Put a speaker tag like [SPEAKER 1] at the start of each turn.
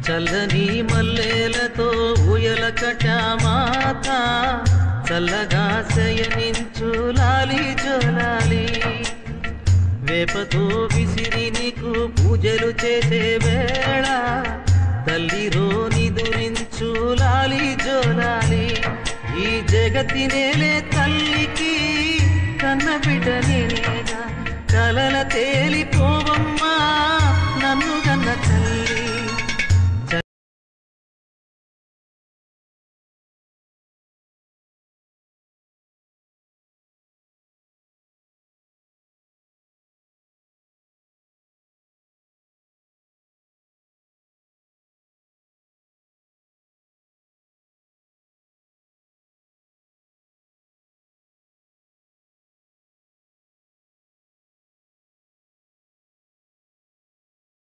[SPEAKER 1] చల్లని మల్లెలతో ఊయల కట్టామాత చల్లగా శయనించు లాలి జోలాలి వేపతో విసిరి నీకు పూజలు చేసే వేళ తల్లిరో నిదురించు లాలి జోలాలి ఈ జగతి నేలే తల్లికి కన్న బిడ్డ నేనేగా కలల తేలిపో